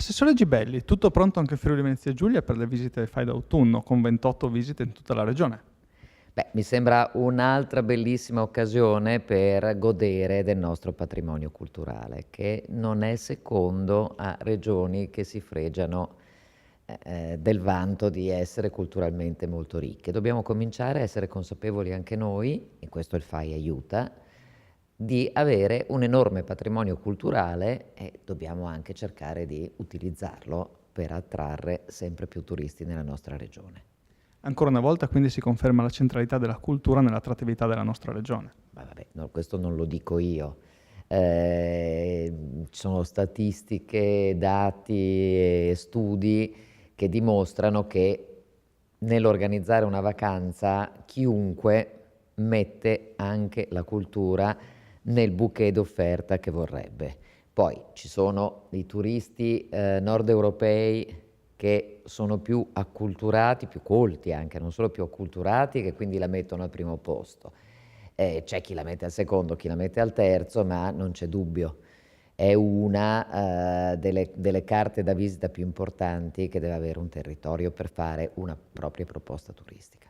Assessore Gibelli, tutto pronto anche Friuli Venezia Giulia per le visite Fai d'autunno, con 28 visite in tutta la regione. Beh, mi sembra un'altra bellissima occasione per godere del nostro patrimonio culturale, che non è secondo a regioni che si fregiano del vanto di essere culturalmente molto ricche. Dobbiamo cominciare a essere consapevoli anche noi, e questo il FAI aiuta, di avere un enorme patrimonio culturale e dobbiamo anche cercare di utilizzarlo per attrarre sempre più turisti nella nostra regione. Ancora una volta quindi si conferma la centralità della cultura nell'attrattività della nostra regione. Ma vabbè, no, questo non lo dico io. Ci sono statistiche, dati e studi che dimostrano che nell'organizzare una vacanza chiunque mette anche la cultura nel bouquet d'offerta che vorrebbe. Poi ci sono i turisti nord europei che sono più acculturati, più colti anche, non solo più acculturati, che quindi la mettono al primo posto. C'è chi la mette al secondo, chi la mette al terzo, ma non c'è dubbio. È una delle carte da visita più importanti che deve avere un territorio per fare una propria proposta turistica.